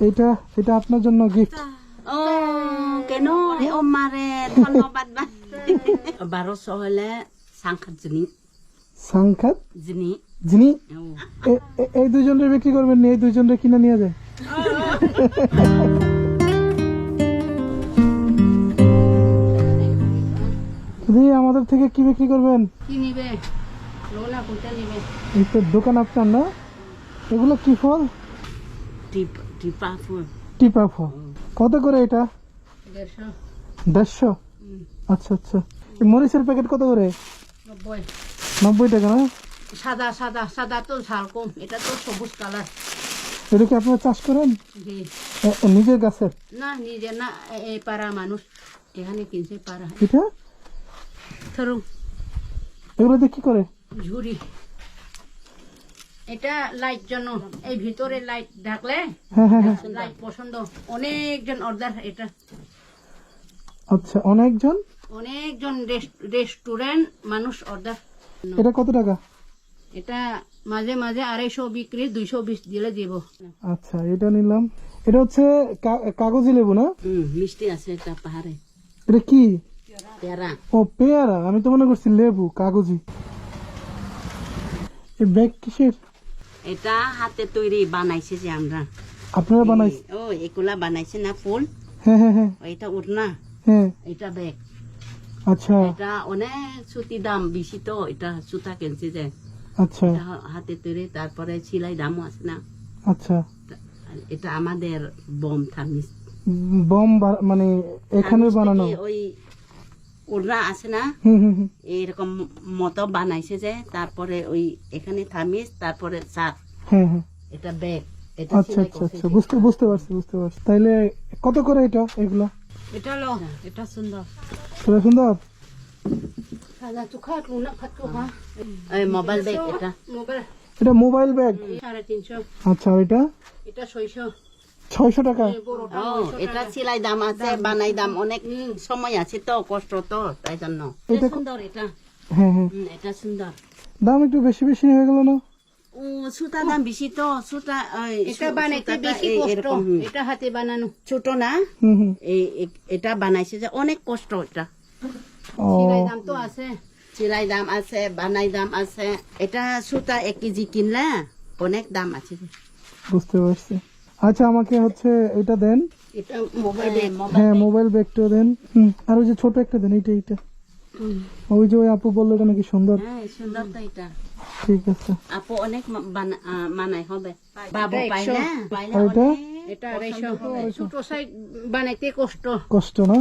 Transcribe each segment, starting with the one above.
এটা এটা আপনার জন্য গিফট। ও কেন ওমারে ধন্যবাদ বা 1200 হলে সাংখাত সাংখাত জিনি যিনি এই দুইজনের বিক্রি করবেন, এই দুইজনের কিনে নিয়ে যায়। দিদি আমাদের থেকে কি বিক্রি করবেন? কি নিবে লোনা কোনটা নিবে? এই তো দোকান আপনার না? এগুলো কি ফল? টিপা ফুল। টিপা ফল। কত করে এটা? 150 150। আচ্ছা আচ্ছা। এই মরিচের প্যাকেট কত করে? 90 90 টাকা না? সাদা সাদা সাদা তো ঝাল কম, এটা তো সবুজ কালার। এটা কি আপনারা চাষ করেন জি নিজের গাছের? না নিজে না, এই পাড়া মানুষ এখানে কিনছে পাড়া। এটা ধরুন এগুলোতে কি করে? ঝুরি, এটা লাইট জন্য, এই ভিতরে লাইট ঢাকলে হ্যাঁ হ্যাঁ হ্যাঁ। লাইট পছন্দ। অনেকজন অর্ডার, এটা আচ্ছা অনেকজন রেস্টুরেন্ট মানুষ অর্ডার। এটা কত টাকা? এটা মাঝে মাঝে 250 বিক্রি, 220 দিলে দিব। আচ্ছা এটা নিলাম। এটা হচ্ছে কাগজি লেবু না? মিষ্টি আছে এটা পাহাড়ে। এটা কি? পেয়ারা। ও পেয়ারা, আমি তো মনে করছি লেবু কাগজি। এই ব্যাগ কিসের? এটা হাতে তৈরি বানাইছে যে আমরা। আপনারা বানাইছেন? ও এগুলা বানাইছে না ফুল। হ্যাঁ হ্যাঁ হ্যাঁ এটা উড়না, হ্যাঁ। এটা ব্যাগ। আচ্ছা এটা অনেক সুতি দাম বেশি, তো এটা সুতা কিনছে যে। আচ্ছা এটা হাতে তৈরি, তারপরে সেলাই দামও আছে না। আচ্ছা। এটা আমাদের বম থামিস বম মানে এখানে বানানো? ওই ওড়না আছে না, হুম হুম হুম। এইরকম মতো বানাইছে যে, তারপরে ওই এখানে থামিস, তারপরে সাত। হ্যাঁ হ্যাঁ। এটা ব্যাগ। এটা আচ্ছা সেলাই আচ্ছা করছে আচ্ছা, যে। বুঝতে পারছি। তাইলে কত করে এটা এগুলো? এটা লো, এটা সুন্দর। সেটা সুন্দর। সাদা চোখা লুনা খাতো হ্যাঁ। এই মোবাইল ব্যাগ, এটা মোবাইল। এটা মোবাইল ব্যাগ। 350। আচ্ছা এটা এটা 600। 600 টাকা। ও এটা সেলাই দাম আছে, বানাই দাম অনেক সময় আছে তো, কষ্ট তো, তাই জন্য। এটা সুন্দর, এটা হ্যাঁ হ্যাঁ। এটা সুন্দর। দাম একটু বেশি হয়ে গেল না? ও সুতা দাম বেশি তো, সুতা এটা বানাইতে বেশি কষ্ট। এটা হাতে বানানো, ছোট না। হুম হুম। এটা বানাইছে যে অনেক কষ্ট। এটা ও সেলাই দাম তো আছে, সেলাই দাম আছে, বানাই দাম আছে। এটা সুতা 1 কেজি কিনলে অনেক দাম আছে। বুঝতে পারছি। আচ্ছা আমাকে হচ্ছে এটা দেন। এটা মোবাইল ব্যাগ। হ্যাঁ মোবাইল ব্যাগটা দেন। আর ওই যে ছোট একটা দেন, এইটা। ওই যে ওই আপু বললো এটা নাকি সুন্দর। হ্যাঁ সুন্দর তো এটা। ঠিক আছে। আপু অনেক মানাই হবে, বাবু পাইলে আর এটা? এটা 250। ছোট সাইজ বানাইতে কষ্ট না?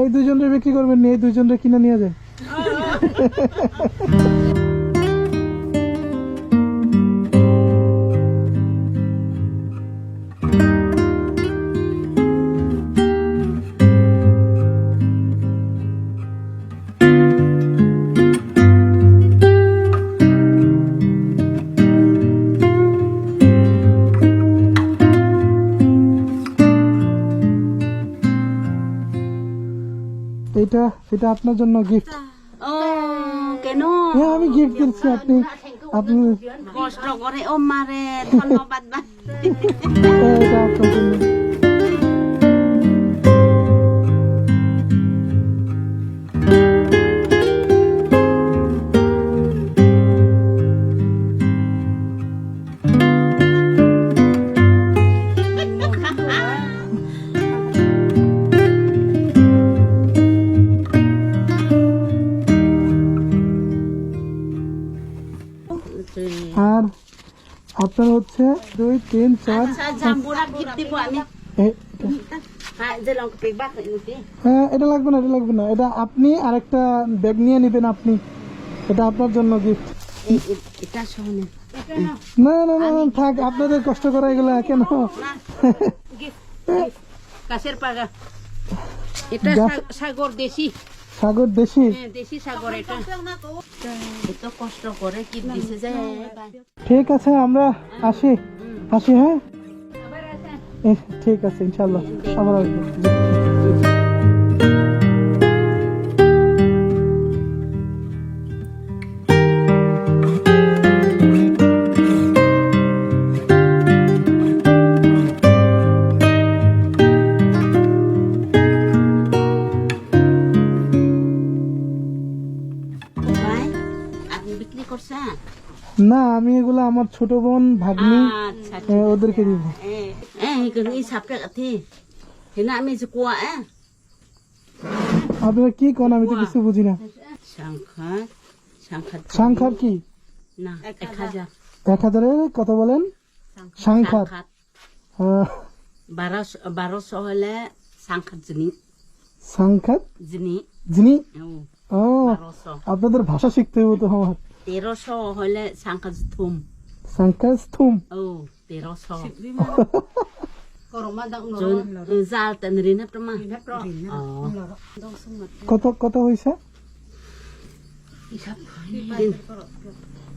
এই দুইজনের বিক্রি করবেন, এই দুইজনের কিনে নিয়ে যায়। এটা এটা আপনার জন্য গিফট। ও কেন? হ্যাঁ আমি গিফট দিচ্ছি, আপনি কষ্ট করে ও মারে ধন্যবাদ বা। এটা আপনার জন্য। আর আপনার হচ্ছে 2 3 4। আচ্ছা জাম্বুরা গিফট দিব আমি। হ্যাঁ যে লঙ্কা পেক বাক নিতে। হ্যাঁ এটা লাগবে না, এটা আপনি আরেকটা ব্যাগ নিয়ে নেবেন আপনি। এটা আপনার জন্য গিফট। এটা শোনে, না না না না, থাক, আপনাদের কষ্ট করা এগুলো কেন? গাছের পাগা। এটা সাগর দেশি। সাগর দেশি? হ্যাঁ দেশি সাগর। এটা এত কষ্ট করে কি দিছে যে। ঠিক আছে আমরা আসি হ্যাঁ। ঠিক আছে ইনশাল্লাহ আবার আসবো। না আমি এগুলো আমার ছোট বোন ভাগ্নি আচ্ছা ওদেরকে দিব কিন্তু এই সাপটা কাঠি হেনা আমি যে কুয়া আপনারা কি কোন আমি তো কিছু বুঝি না সংখ্যা সংখ্যা সাংখার কি না 1000 1000-এর কথা বলেন সাংখার আহ, 1200 হলে সংখ্যা সাংখার জিনি যিনি ও 1200 আপনাদের ভাষা শিখতে হবে তো আমার 1300 হলে সংখ্যা থুম সাংখার থুম 1300 জাল তেন রিনা প্রমা কত হয়েছে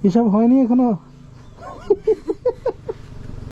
হিসাব হয়নি এখনো